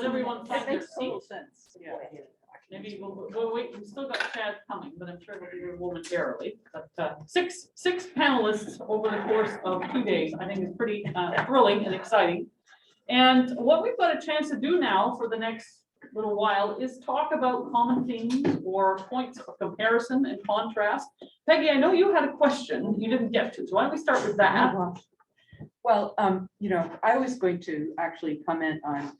let everyone find their makes total seat. sense. Yeah. Maybe we'll wait, we've still got Chad coming, but I'm sure he'll be here momentarily. But six panelists over the course of 2 days, I think is pretty thrilling and exciting. And what we've got a chance to do now for the next little while is talk about common themes or points of comparison and contrast. Peggy, I know you had a question you didn't get to, so why don't we start with that? Well, you know, I was going to actually comment on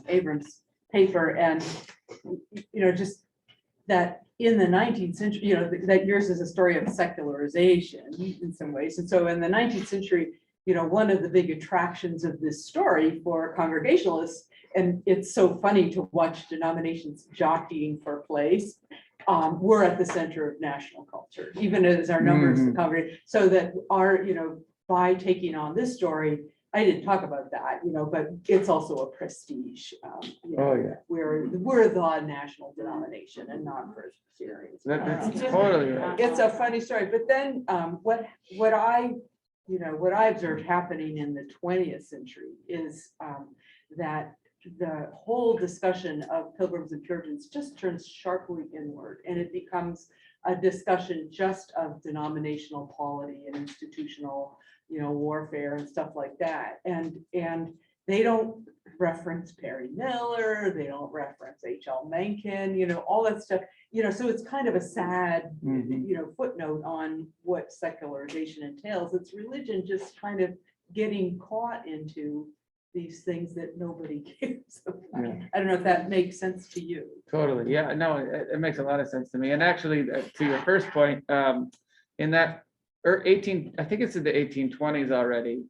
Abram's paper and, you know, just that in the 19th century, you know, that yours is a story of secularization in some ways. And so in the 19th century, you know, one of the big attractions of this story for Congregationalists, and it's so funny to watch denominations jockeying for place, we're at the center of national culture, even as our numbers congregate. So that our, you know, by taking on this story, I didn't talk about that, you know, but it's also a prestige. You know, Oh, yeah. we're the national denomination and not Presbyterians. That's totally right. It's a funny story, but then what I observed happening in the 20th century is that the whole discussion of Pilgrims and Puritans just turns sharply inward, and it becomes a discussion just of denominational polity and institutional, you know, warfare and stuff like that. And they don't reference Perry Miller, they don't reference H.L. Mencken, you know, all that stuff, you know, so it's kind of a sad, you know, footnote on what secularization entails. It's religion just kind of getting caught into these things that nobody cares about. Yeah. I don't know if that makes sense to you. Totally. Yeah, no, it makes a lot of sense to me. And actually, to your first point, in that I think it's in the 1820s already,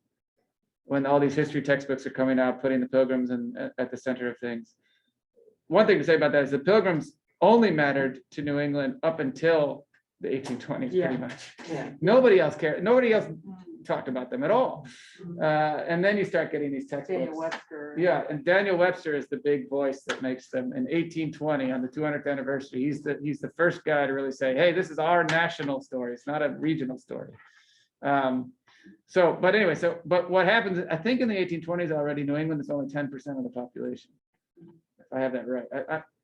when all these history textbooks are coming out, putting the Pilgrims at the center of things. One thing to say about that is the Pilgrims only mattered to New England up until the 1820s, pretty much. Yeah. Nobody else cared. Nobody else talked about them at all. And then you start getting these textbooks. Daniel Webster. Yeah, and Daniel Webster is the big voice that makes them. In 1820, on the 200th anniversary, he's the first guy to really say, "Hey, this is our national story. It's not a regional story." But what happens? I think in the 1820s already, New England is only 10% of the population. If I have that right,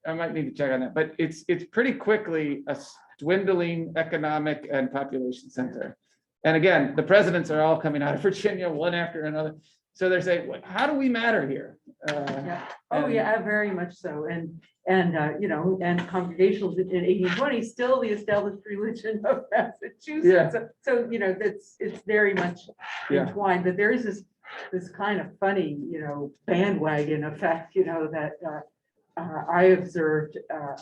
I might need to check on that. But it's pretty quickly a dwindling economic and population center. And again, the presidents are all coming out of Virginia, one after another. So they're saying, how do we matter here? Yeah, very much so. And you know, and Congregationals in 1820 still the established religion of Massachusetts. Yeah. So you know, it's very much entwined. But there is this kind of funny, you know, bandwagon effect, you know, that I observed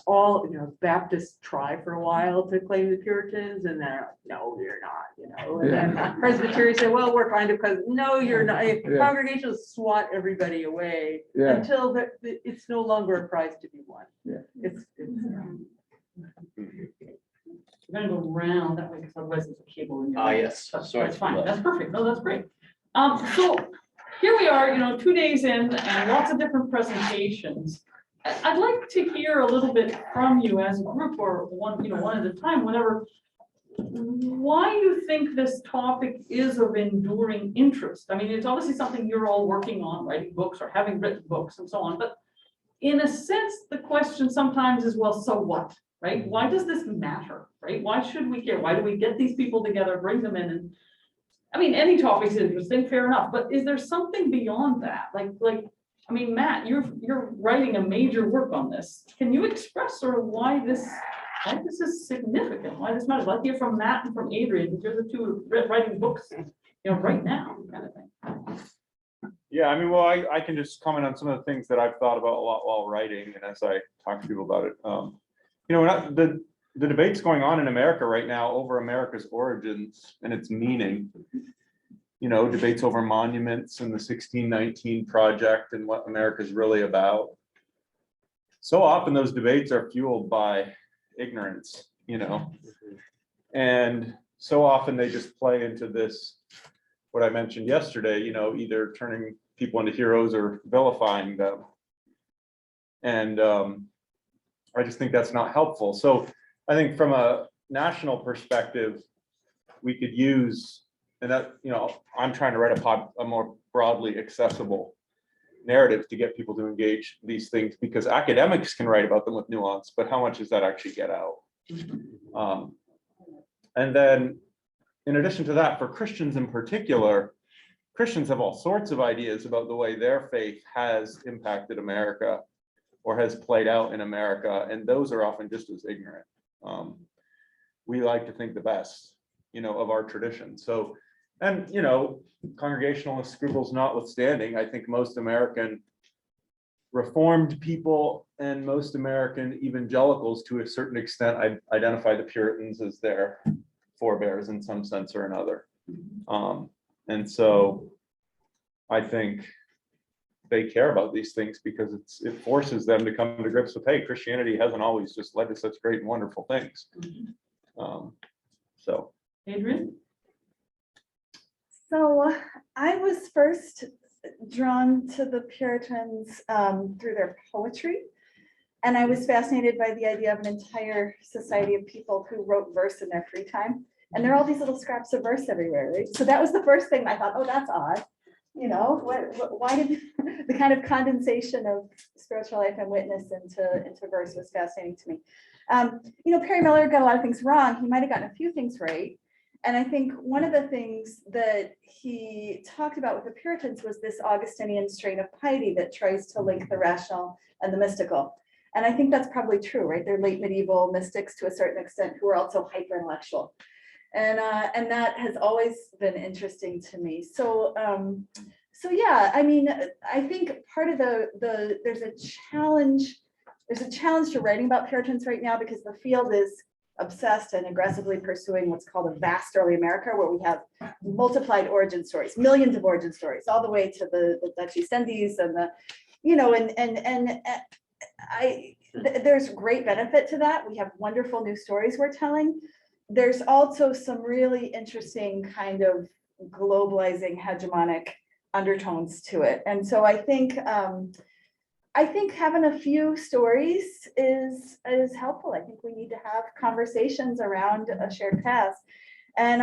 all, you know, Baptists try for a while to claim the Puritans, and they're like, no, you're not, you know. And then Presbyterians say, well, we're kind of, because no, you're not. Congregations swat everybody away until it's no longer a prize to be won. Yeah. It's We're gonna go round that way because otherwise there's a cable in your. Yes. Sorry. That's fine. That's perfect. No, that's great. So here we are, you know, 2 days in and lots of different presentations. I'd like to hear a little bit from you as a group, or one at a time, whatever. Why you think this topic is of enduring interest? I mean, it's obviously something you're all working on, writing books or having written books and so on. But in a sense, the question sometimes is, well, so what, right? Why does this matter, right? Why should we care? Why do we get these people together, bring them in? And I mean, any topic is interesting, fair enough. But is there something beyond that? Like. I mean, Matt, you're writing a major work on this. Can you express sort of why this is significant? Why this matters? Like hear from Matt and from Adrian, because you're the two writing books, you know, right now, kind of thing. Yeah, I mean, well, I can just comment on some of the things that I've thought about a lot while writing, and as I talk to people about it. You know, the debate's going on in America right now over America's origins and its meaning. You know, debates over monuments and the 1619 project and what America's really about. So often those debates are fueled by ignorance, you know, and so often they just play into this, what I mentioned yesterday, you know, either turning people into heroes or vilifying them. And I just think that's not helpful. So I think from a national perspective, we could use, and that, you know, I'm trying to write a more broadly accessible narrative to get people to engage these things, because academics can write about them with nuance, but how much does that actually get out? And then in addition to that, for Christians in particular, Christians have all sorts of ideas about the way their faith has impacted America or has played out in America, and those are often just as ignorant. We like to think the best, of our tradition. So, and, Congregationalist scruples notwithstanding, I think most American Reformed people and most American evangelicals, to a certain extent, identify the Puritans as their forebears in some sense or another. And so I think they care about these things because it forces them to come to grips with, hey, Christianity hasn't always just led to such great and wonderful things. So. Adrian? So I was first drawn to the Puritans through their poetry. And I was fascinated by the idea of an entire society of people who wrote verse in their free time. And there are all these little scraps of verse everywhere, right? So that was the first thing I thought, oh, that's odd. Why did the kind of condensation of spiritual life and witness into verse was fascinating to me. Perry Miller got a lot of things wrong. He might have gotten a few things right. And I think one of the things that he talked about with the Puritans was this Augustinian strain of piety that tries to link the rational and the mystical. And I think that's probably true, right? They're late medieval mystics to a certain extent who are also hyper intellectual. And that has always been interesting to me. So yeah, I mean, I think part of there's a challenge to writing about Puritans right now because the field is obsessed and aggressively pursuing what's called a vast early America, where we have multiplied origin stories, millions of origin stories, all the way to the Dutch East Indies and there's great benefit to that. We have wonderful new stories we're telling. There's also some really interesting kind of globalizing hegemonic undertones to it. And so I think having a few stories is helpful. I think we need to have conversations around a shared past. And,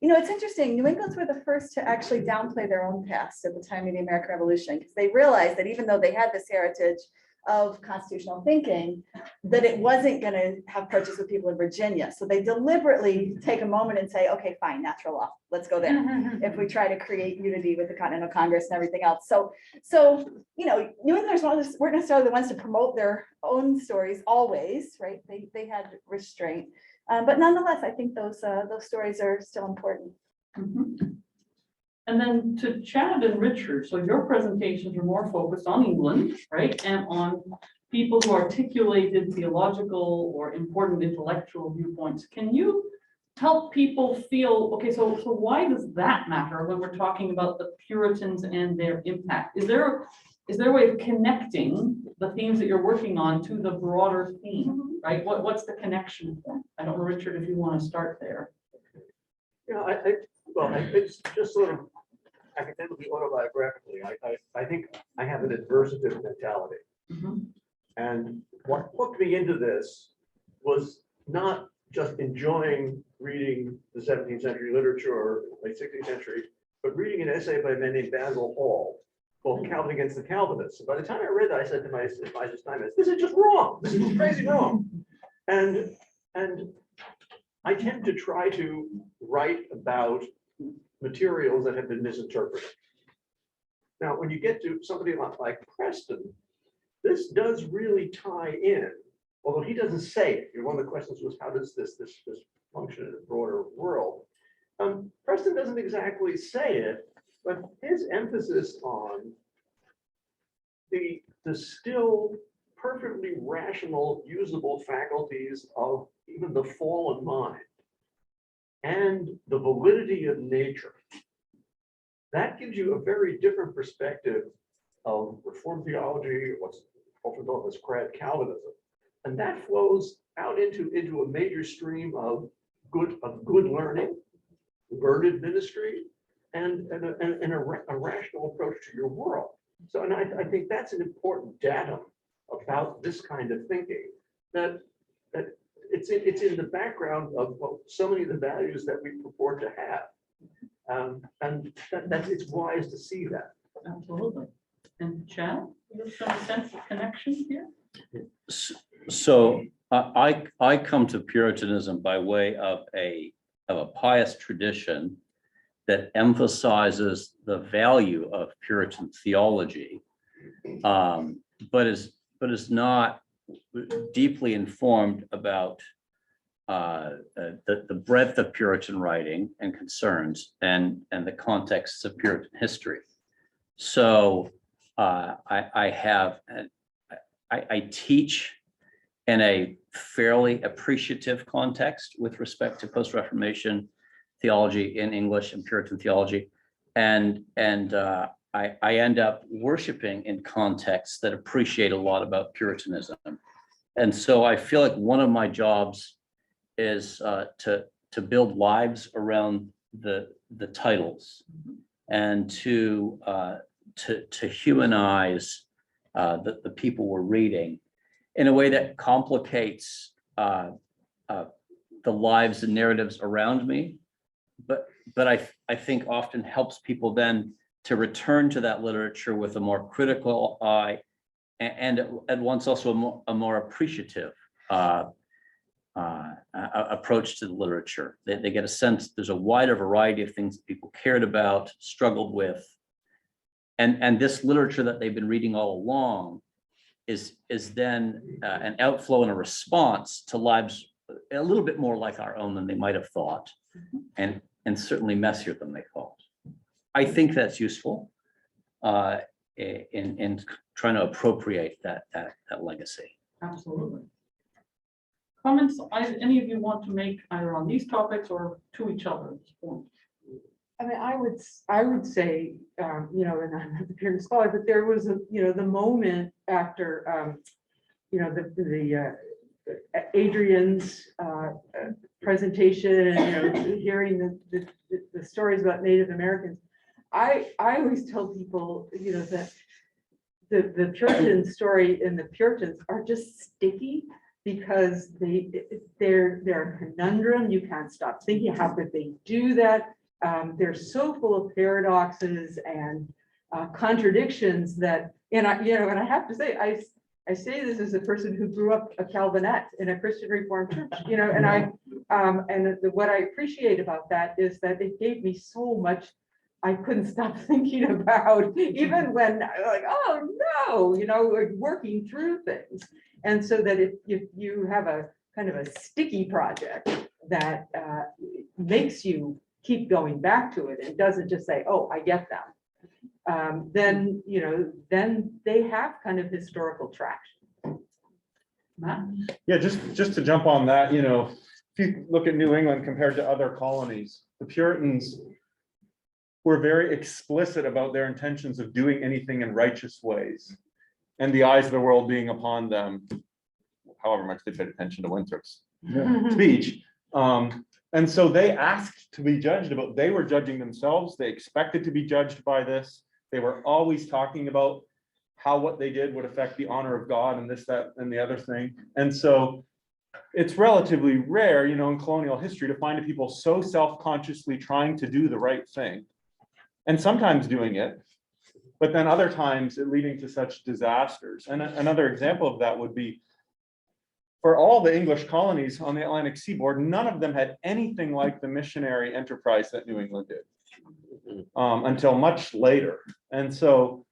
it's interesting. New England's were the first to actually downplay their own past at the time of the American Revolution, because they realized that even though they had this heritage of constitutional thinking, that it wasn't going to have purchase with people in Virginia. So they deliberately take a moment and say, okay, fine, natural law, let's go there. If we try to create unity with the Continental Congress and everything else. So New Englanders weren't necessarily the ones to promote their own stories always, right? They had restraint. But nonetheless, I think those stories are still important. And then to Chad and Richard, so your presentations are more focused on England, right? And on people who articulated theological or important intellectual viewpoints. Can you help people feel, okay, so why does that matter when we're talking about the Puritans and their impact? Is there a way of connecting the themes that you're working on to the broader theme, right? What's the connection point? I don't know, Richard, if you want to start there. It's just sort of academically autobiographically. I think I have an adversative mentality. And what hooked me into this was not just enjoying reading the 17th century literature or late 16th century, but reading an essay by a man named Basil Hall called Calvin Against the Calvinists. And by the time I read that, I said to my advisor, this is just wrong. This is just crazy wrong. And I tend to try to write about materials that have been misinterpreted. Now, when you get to somebody like Preston, this does really tie in, although he doesn't say it. One of the questions was, how does this function in a broader world? Preston doesn't exactly say it, but his emphasis on the still perfectly rational, usable faculties of even the fallen mind and the validity of nature, that gives you a very different perspective of Reformed theology, what's often thought as crad Calvinism. And that flows out into a major stream of good learning, learned ministry, and a rational approach to your world. So, and I think that's an important datum about this kind of thinking, that it's in the background of so many of the values that we purport to have. And it's wise to see that. Absolutely. And Chad, you have some sense of connection here? So I come to Puritanism by way of a pious tradition that emphasizes the value of Puritan theology, but is not deeply informed about the breadth of Puritan writing and concerns and the contexts of Puritan history. So I teach in a fairly appreciative context with respect to post-Reformation theology in English and Puritan theology. And I end up worshiping in contexts that appreciate a lot about Puritanism. And so I feel like one of my jobs is to build lives around the titles and to humanize the people we're reading in a way that complicates the lives and narratives around me, but I think often helps people then to return to that literature with a more critical eye and at once also a more appreciative approach to the literature. They get a sense there's a wider variety of things that people cared about, struggled with, and this literature that they've been reading all along is then an outflow and a response to lives a little bit more like our own than they might have thought, and certainly messier than they thought. I think that's useful in trying to appropriate that legacy. Absolutely. Comments any of you want to make either on these topics or to each other at this point? I mean, I would say, you know, and I'm not the Puritan scholar, but there was the moment after, the Adrian's presentation and, hearing the stories about Native Americans. I always tell people, that the Puritan story and the Puritans are just sticky because they're a conundrum. You can't stop thinking, how could they do that? They're so full of paradoxes and contradictions that, and I have to say, I say this as a person who grew up a Calvinette in a Christian Reformed church, and what I appreciate about that is that it gave me so much I couldn't stop thinking about, even when like, oh no, working through things. And so that if you have a kind of a sticky project that makes you keep going back to it and doesn't just say, oh, I get them, then they have kind of historical traction. Matt? Yeah, just to jump on that, if you look at New England compared to other colonies, the Puritans were very explicit about their intentions of doing anything in righteous ways, and the eyes of the world being upon them, however much they paid attention to Winthrop's speech. And so they asked to be judged about, they were judging themselves. They expected to be judged by this. They were always talking about how what they did would affect the honor of God and this, that, and the other thing. And so it's relatively rare, in colonial history to find people so self-consciously trying to do the right thing, and sometimes doing it, but then other times it leading to such disasters. And another example of that would be, for all the English colonies on the Atlantic seaboard, none of them had anything like the missionary enterprise that New England did until much later. And so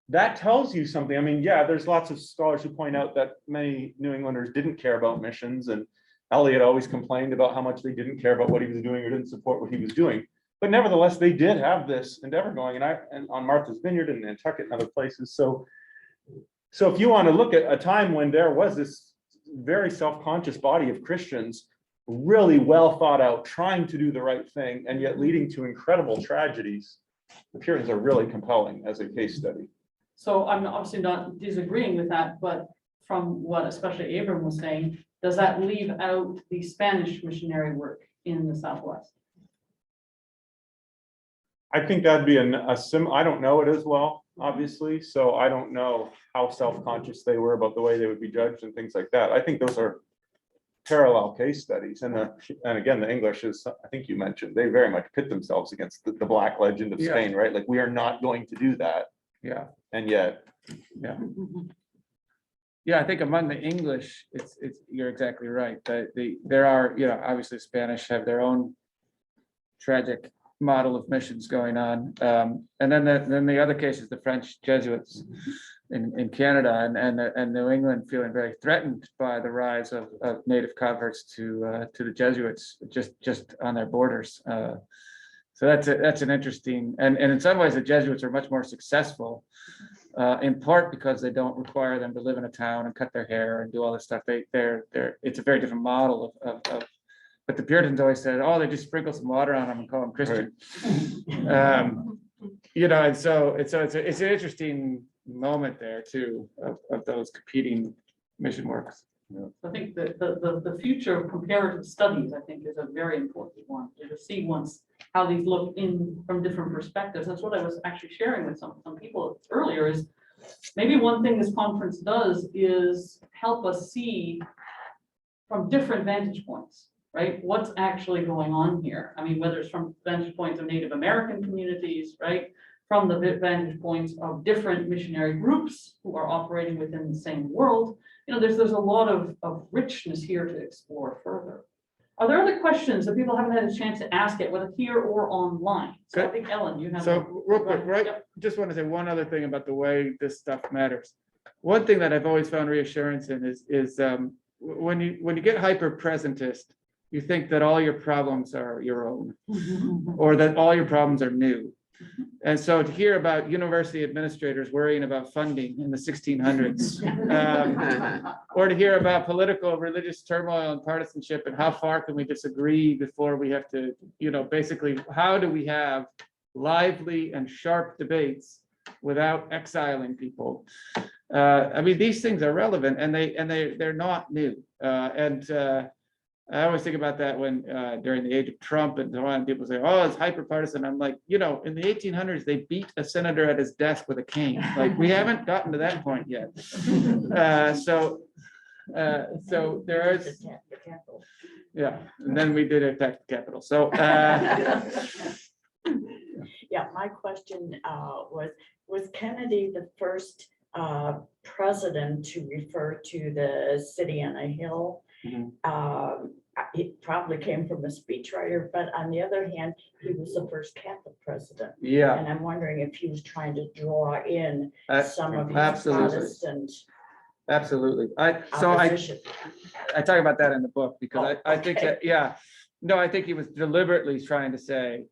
that tells you something. I mean, yeah, there's lots of scholars who point out that many New Englanders didn't care about missions, and Eliot always complained about how much they didn't care about what he was doing or didn't support what he was doing. But nevertheless, they did have this endeavor going, and on Martha's Vineyard and Nantucket and other places. So if you want to look at a time when there was this very self-conscious body of Christians, really well thought out, trying to do the right thing, and yet leading to incredible tragedies, the Puritans are really compelling as a case study. So I'm obviously not disagreeing with that, but from what especially Abram was saying, does that leave out the Spanish missionary work in the Southwest? I think that'd be I don't know it as well, obviously, so I don't know how self-conscious they were about the way they would be judged and things like that. I think those are parallel case studies. And again, the English is, I think you mentioned, they very much pit themselves against the Black legend of Spain, right? Like, we are not going to do that. Yeah, And yet, yeah. Yeah, I think among the English, you're exactly right. There are, obviously Spanish have their own tragic model of missions going on. And then the other case is the French Jesuits in Canada and New England feeling very threatened by the rise of native converts to the Jesuits just on their borders. So that's an interesting, and in some ways the Jesuits are much more successful, in part because they don't require them to live in a town and cut their hair and do all this stuff. It's a very different model of but the Puritans always said, oh, they just sprinkle some water on them and call them Christian. And so it's an interesting moment there too of those competing mission works. I think that the future of comparative studies, I think, is a very important one, to see once how these look in from different perspectives. That's what I was actually sharing with some people earlier, is maybe one thing this conference does is help us see from different vantage points, right? What's actually going on here? I mean, whether it's from vantage points of Native American communities, right? From the vantage points of different missionary groups who are operating within the same world. There's a lot of richness here to explore further. Are there other questions that people haven't had a chance to ask it, whether here or online? So I think Ellen, you have. So real quick, right? Yep. Just want to say one other thing about the way this stuff matters. One thing that I've always found reassurance in is when you get hyper presentist, you think that all your problems are your own, or that all your problems are new. And so to hear about university administrators worrying about funding in the 1600s, or to hear about political, religious turmoil and partisanship and how far can we disagree before we have to, basically, how do we have lively and sharp debates without exiling people? I mean, these things are relevant and they're not new. I always think about that when during the age of Trump and so on, people say, oh, it's hyper partisan. I'm like, in the 1800s, they beat a senator at his desk with a cane. Like, we haven't gotten to that point yet. So there is, yeah, and then we did attack the Capitol. So yeah, my question was Kennedy the first president to refer to the city on a hill? It probably came from a speechwriter, but on the other hand, he was the first Catholic president. yeah, And I'm wondering if he was trying to draw in some of his absolutely. Protestant Absolutely. I opposition. talk about that in the book because Oh, I think okay. that, yeah, no, I think he was deliberately trying to say,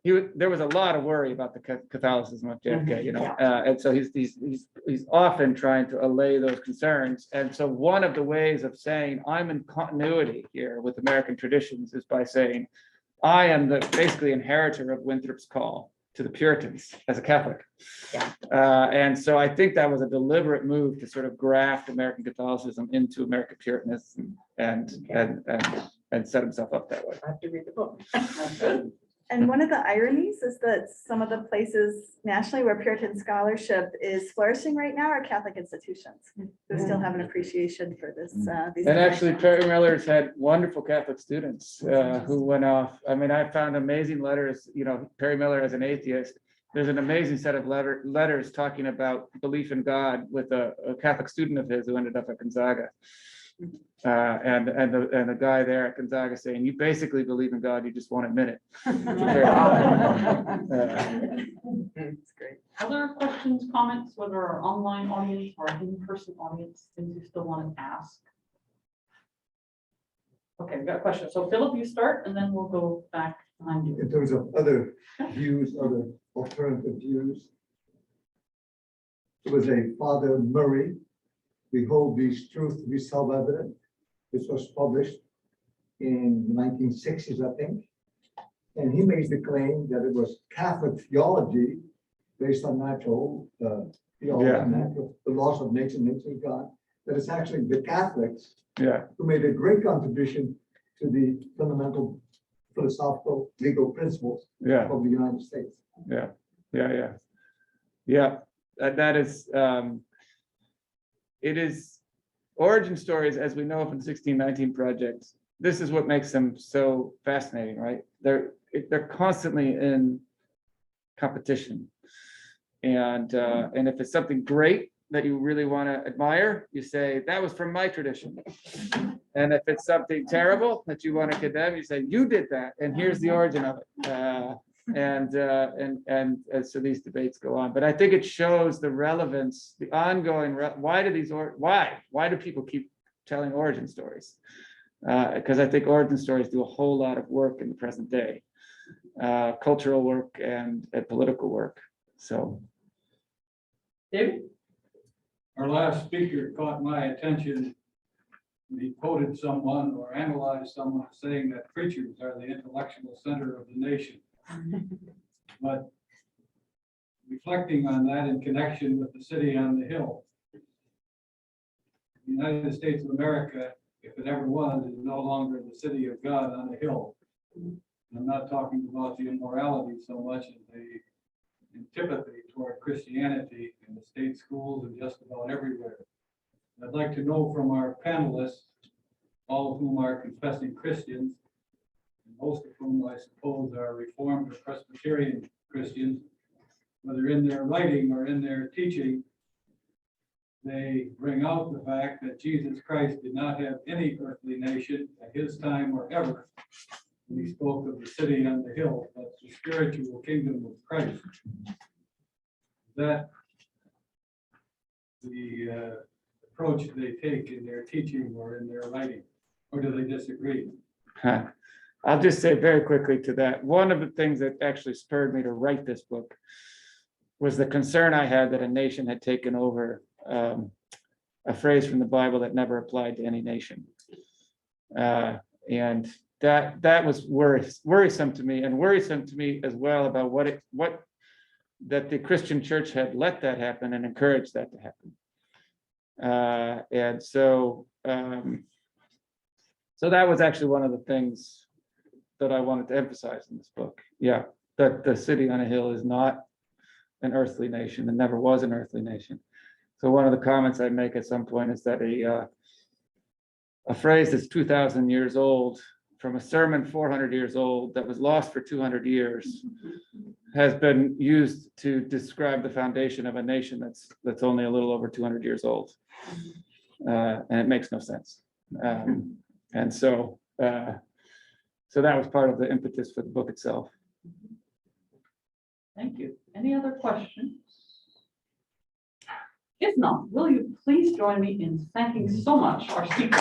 there was a lot of worry about the Catholicism of JFK, and so he's often trying to allay those concerns. And so one of the ways of saying I'm in continuity here with American traditions is by saying I am the basically inheritor of Winthrop's call to the Puritans as a Catholic. Yeah. And so I think that was a deliberate move to sort of graft American Catholicism into American Puritanism and set himself up that way. I have to read the book. And one of the ironies is that some of the places nationally where Puritan scholarship is flourishing right now are Catholic institutions who still have an appreciation for this. These And actually, traditions. Perry Miller's had wonderful Catholic students who went off. I mean, I found amazing letters, Perry Miller as an atheist. There's an amazing set of letters talking about belief in God with a Catholic student of his who ended up at Gonzaga. And the guy there at Gonzaga saying, you basically believe in God, you just won't admit it. It's great. Other questions, comments, whether our online audience or in-person audience, things you still want to ask? Okay, we've got a question. So Philip, you start and then we'll go back behind you. In terms of other views, other alternative views. It was a Father Murray, we hold these truths to be self-evident. This was published in the 1960s, I think. And he makes the claim that it was Catholic theology based on natural theology, Yeah. natural, the laws of nature, nature of God, that it's actually the Catholics Yeah, who made a great contribution to the fundamental philosophical legal principles yeah. of the United States. Yeah. That is, it is origin stories, as we know from the 1619 projects. This is what makes them so fascinating, right? They're constantly in competition. And if it's something great that you really want to admire, you say, that was from my tradition. And if it's something terrible that you want to condemn, you say, you did that, and here's the origin of it. And so these debates go on. But I think it shows the relevance, the ongoing, why do people keep telling origin stories? Because I think origin stories do a whole lot of work in the present day, cultural work and political work. So. David? Our last speaker caught my attention. He quoted someone or analyzed someone saying that preachers are the intellectual center of the nation. But reflecting on that in connection with the city on the hill, the United States of America, if it ever was, is no longer the city of God on a hill. I'm not talking about the immorality so much as the antipathy toward Christianity in the state schools and just about everywhere. I'd like to know from our panelists, all of whom are confessing Christians, and most of whom I suppose are Reformed or Presbyterian Christians, whether in their writing or in their teaching, they bring out the fact that Jesus Christ did not have any earthly nation at his time or ever. When he spoke of the city on the hill, that's the spiritual kingdom of Christ. Is that the approach they take in their teaching or in their writing, or do they disagree? I'll just say very quickly to that. One of the things that actually spurred me to write this book was the concern I had that a nation had taken over a phrase from the Bible that never applied to any nation. And that was worrisome to me, and worrisome to me as well about what that the Christian church had let that happen and encouraged that to happen. And so that was actually one of the things that I wanted to emphasize in this book. Yeah, that the city on a hill is not an earthly nation and never was an earthly nation. So one of the comments I make at some point is that a phrase that's 2,000 years old from a sermon 400 years old that was lost for 200 years has been used to describe the foundation of a nation that's only a little over 200 years old. And it makes no sense. And so that was part of the impetus for the book itself. Thank you. Any other questions? If not, will you please join me in thanking so much our speakers?